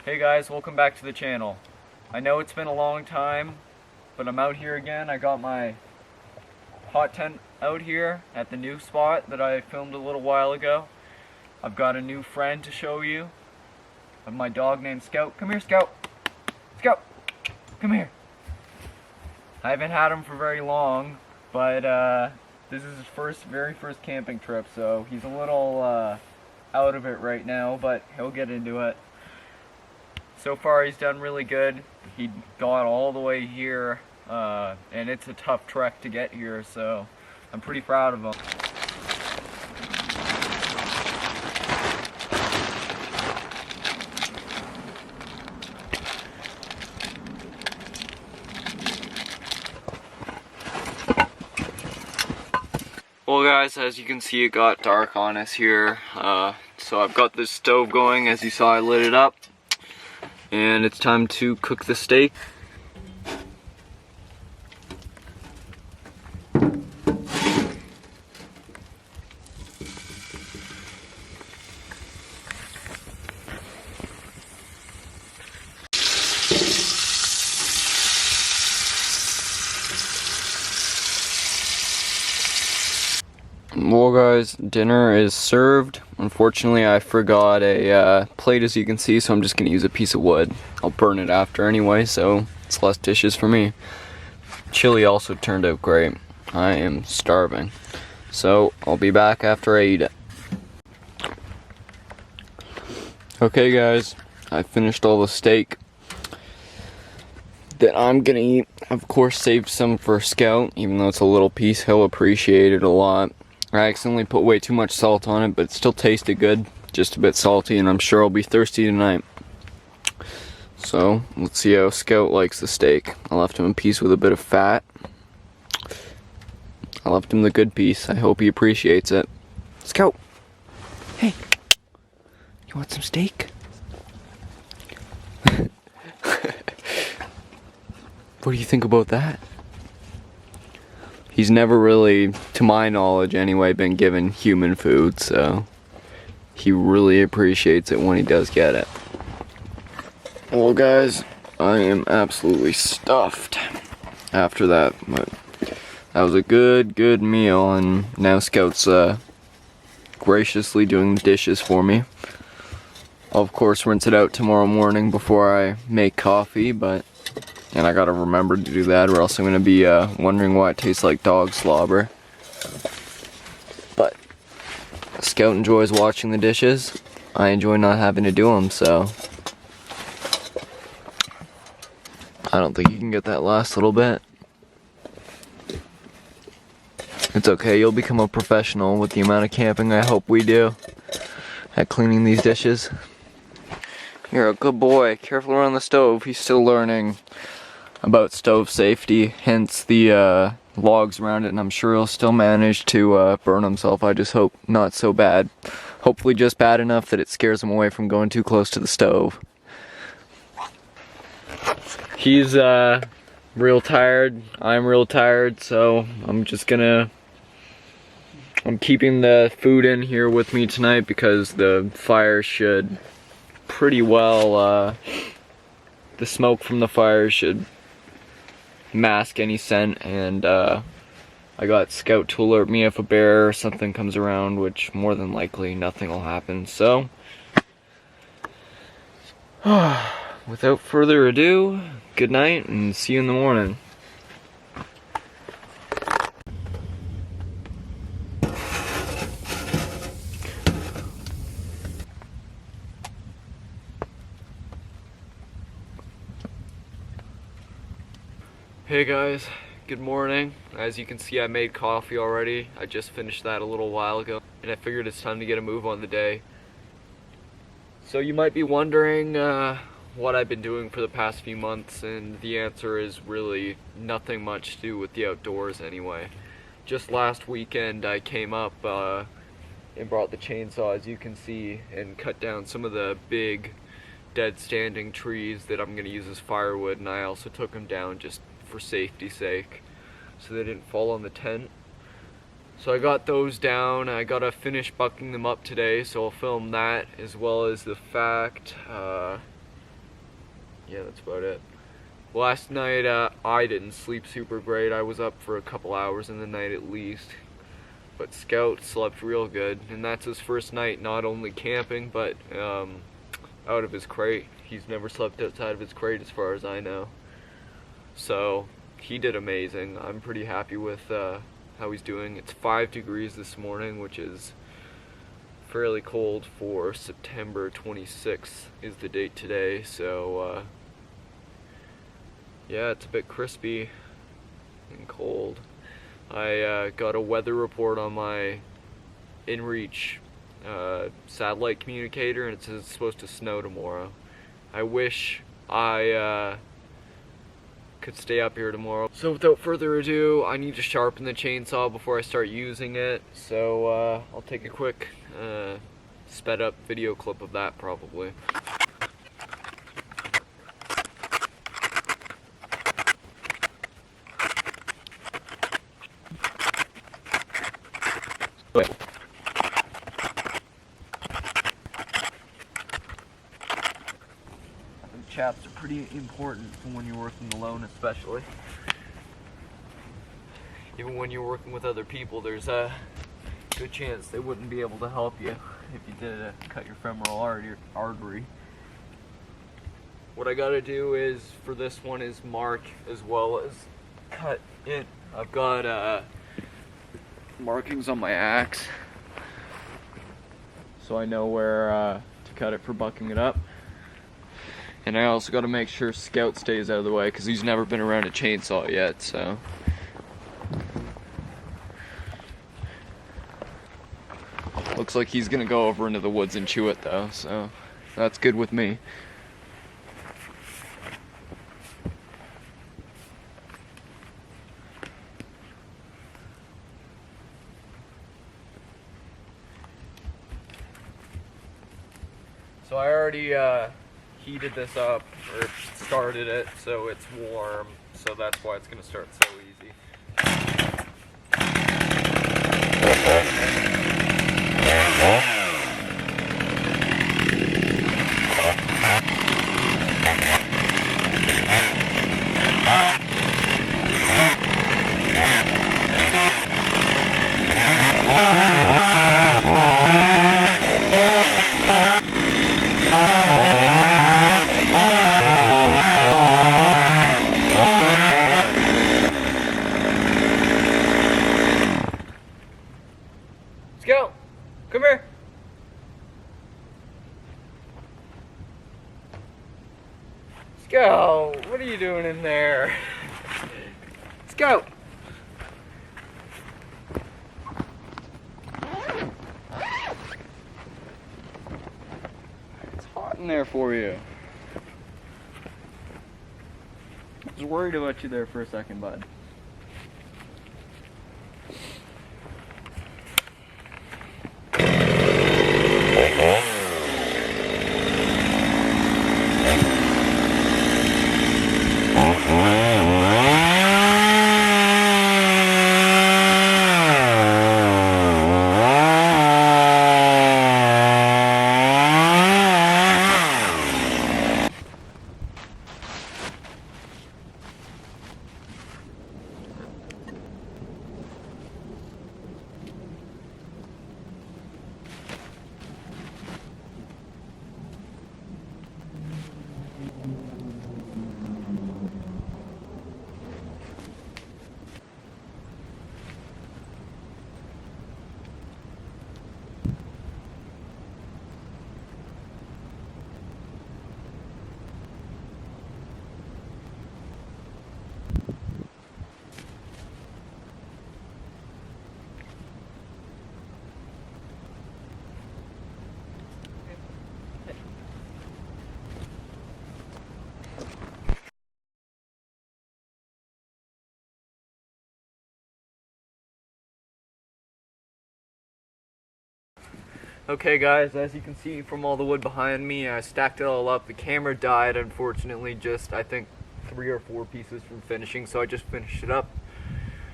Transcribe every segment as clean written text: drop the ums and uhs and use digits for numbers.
Hey guys, welcome back to the channel. I know it's been a long time, but I'm out here again. I got my hot tent out here at the new spot that I filmed a little while ago. I've got a new friend to show you. I have my dog named Scout. Come here, Scout. Scout, come here. I haven't had him for very long, but this is his very first camping trip, so he's a little out of it right now, but he'll get into it. So far he's done really good. He got all the way here, and it's a tough trek to get here, so I'm pretty proud of him. Well guys, as you can see, it got dark on us here, so I've got this stove going. As you saw, I lit it up. And it's time to cook the steak. Well guys, dinner is served. Unfortunately, I forgot a plate, as you can see, so I'm just gonna use a piece of wood. I'll burn it after anyway, so it's less dishes for me. Chili also turned out great. I am starving. So I'll be back after I eat it. Okay guys, I finished all the steak that I'm gonna eat. Of course, saved some for Scout, even though it's a little piece. He'll appreciate it a lot. I accidentally put way too much salt on it, but it still tasted good. Just a bit salty, and I'm sure I'll be thirsty tonight. So, let's see how Scout likes the steak. I left him a piece with a bit of fat. I left him the good piece. I hope he appreciates it. Scout! Hey! You want some steak? What do you think about that? He's never really, to my knowledge anyway, been given human food, so he really appreciates it when he does get it. Well guys, I am absolutely stuffed after that, but that was a good meal, and now Scout's graciously doing the dishes for me. I'll of course rinse it out tomorrow morning before I make coffee, and I gotta remember to do that, or else I'm gonna be wondering why it tastes like dog slobber. But Scout enjoys watching the dishes. I enjoy not having to do them, so I don't think you can get that last little bit. It's okay, you'll become a professional with the amount of camping I hope we do at cleaning these dishes. You're a good boy. Careful around the stove. He's still learning about stove safety, hence the logs around it, and I'm sure he'll still manage to burn himself. I just hope not so bad. Hopefully just bad enough that it scares him away from going too close to the stove. He's real tired. I'm real tired, so I'm keeping the food in here with me tonight because the fire should pretty well, the smoke from the fire should mask any scent, and I got Scout to alert me if a bear or something comes around, which more than likely nothing will happen. So without further ado, good night and see you in the morning. Hey guys, good morning. As you can see, I made coffee already. I just finished that a little while ago, and I figured it's time to get a move on the day. So you might be wondering what I've been doing for the past few months, and the answer is really nothing much to do with the outdoors anyway. Just last weekend I came up and brought the chainsaw, as you can see, and cut down some of the big dead standing trees that I'm going to use as firewood, and I also took them down just for safety's sake so they didn't fall on the tent. So I got those down. I gotta finish bucking them up today, so I'll film that, as well as the fact yeah, that's about it. Last night, I didn't sleep super great. I was up for a couple hours in the night at least. But Scout slept real good, and that's his first night not only camping, but out of his crate. He's never slept outside of his crate as far as I know. So, he did amazing. I'm pretty happy with how he's doing. It's 5 degrees this morning, which is fairly cold for September 26th is the date today, so yeah, it's a bit crispy and cold. I got a weather report on my InReach satellite communicator, and it says it's supposed to snow tomorrow. I wish I could stay up here tomorrow. So without further ado, I need to sharpen the chainsaw before I start using it, so I'll take a quick sped up video clip of that probably. Chaps are pretty important for when you're working alone, especially. Even when you're working with other people, there's a good chance they wouldn't be able to help you if you did cut your femoral artery. What I gotta do is, for this one, is mark as well as cut it. I've got markings on my axe, so I know where to cut it for bucking it up. And I also got to make sure Scout stays out of the way because he's never been around a chainsaw yet, so. Looks like he's going to go over into the woods and chew it though, so that's good with me. So I already heated this up, or started it, so it's warm, so that's why it's going to start so easy. Scout, come here. Scout, what are you doing in there? Scout. It's hot in there for you. I was worried about you there for a second, bud. Okay guys, as you can see from all the wood behind me, I stacked it all up. The camera died, unfortunately, just I think 3 or 4 pieces from finishing, so I just finished it up.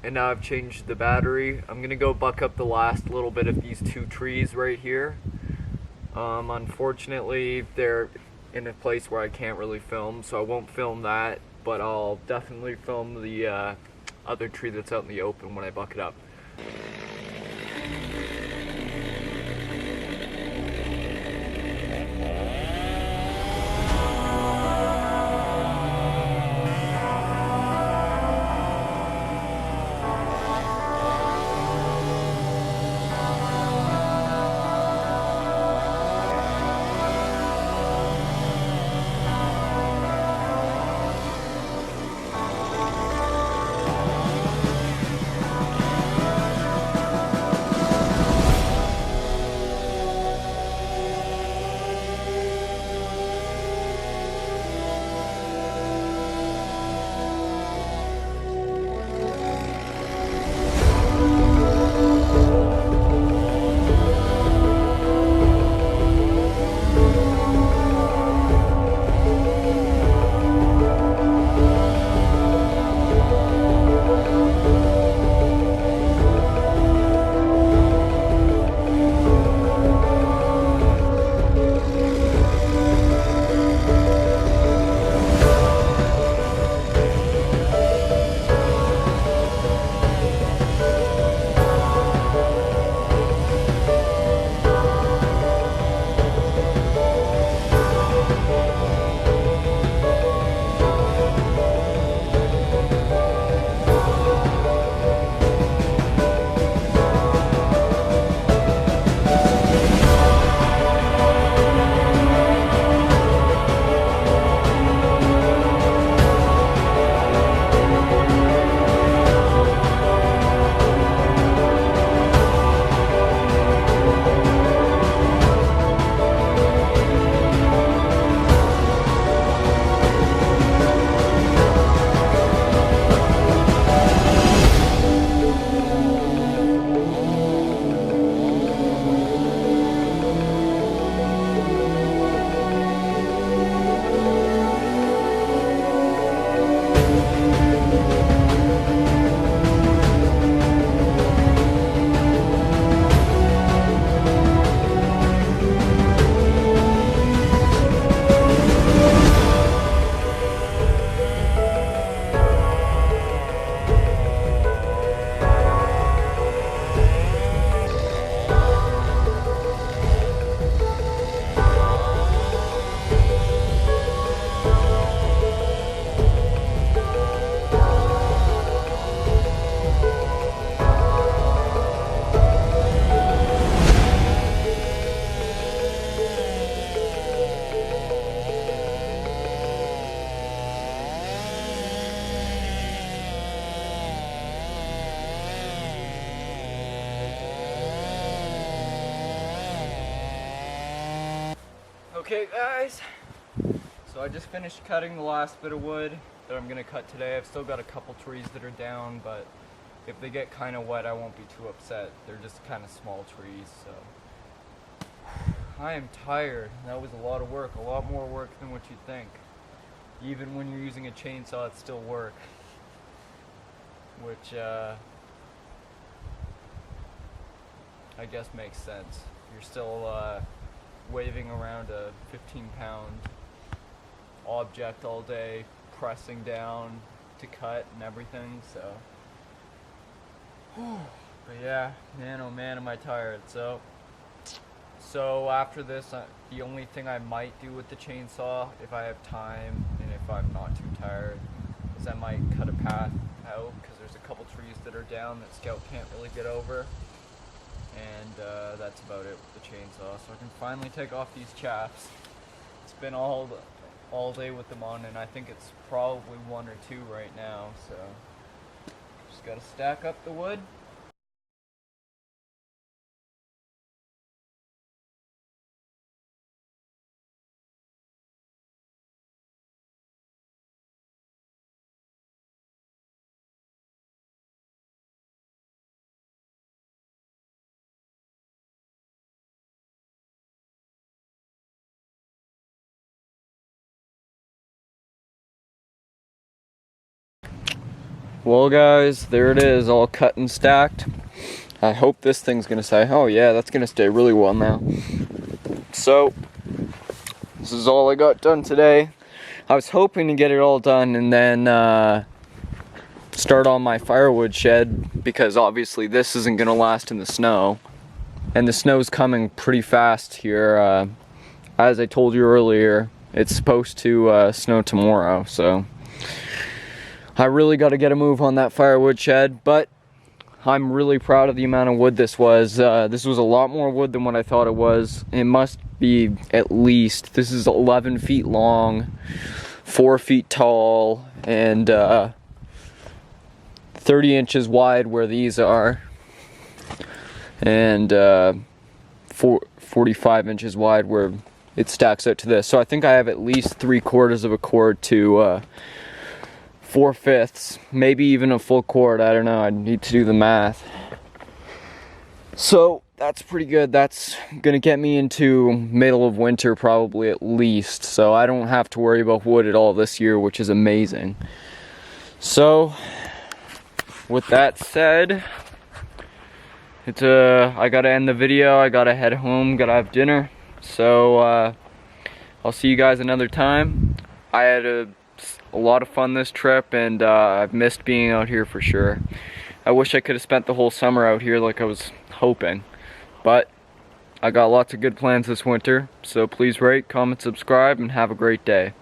And now I've changed the battery. I'm gonna go buck up the last little bit of these 2 trees right here. Unfortunately, they're in a place where I can't really film, so I won't film that, but I'll definitely film the other tree that's out in the open when I buck it up. Okay guys, so I just finished cutting the last bit of wood that I'm gonna cut today. I've still got a couple trees that are down, but if they get kind of wet I won't be too upset. They're just kind of small trees, so I am tired. That was a lot of work, a lot more work than what you'd think. Even when you're using a chainsaw, it's still work, which I guess makes sense. You're still waving around a 15-pound object all day, pressing down to cut and everything, so. But yeah, man, oh man, am I tired. So after this, the only thing I might do with the chainsaw, if I have time and if I'm not too tired, is I might cut a path out, because there's a couple trees that are down that Scout can't really get over. And that's about it with the chainsaw. So I can finally take off these chaps. It's been all day with them on, and I think it's probably 1 or 2 right now. So just gotta stack up the wood. Well guys, there it is, all cut and stacked. I hope this thing's gonna say, oh yeah, that's gonna stay really well now. So, This is all I got done today. I was hoping to get it all done and then start on my firewood shed, because obviously this isn't gonna last in the snow. And the snow's coming pretty fast here. As I told you earlier, it's supposed to snow tomorrow, so I really got to get a move on that firewood shed. But I'm really proud of the amount of wood this was. This was a lot more wood than what I thought it was. It must be at least, this is 11 feet long, 4 feet tall, and 30 inches wide where these are, and 45 inches wide where it stacks out to this. So I think I have at least 3/4 of a cord to 4/5, maybe even a full cord. I don't know, I need to do the math. So that's pretty good. That's gonna get me into middle of winter probably at least, so I don't have to worry about wood at all this year, which is amazing. So with that said, it's I gotta end the video, I gotta head home, gotta have dinner. So I'll see you guys another time. I had a lot of fun this trip, and I've missed being out here for sure. I wish I could have spent the whole summer out here like I was hoping, but I got lots of good plans this winter. So please rate, comment, subscribe, and have a great day.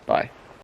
Bye.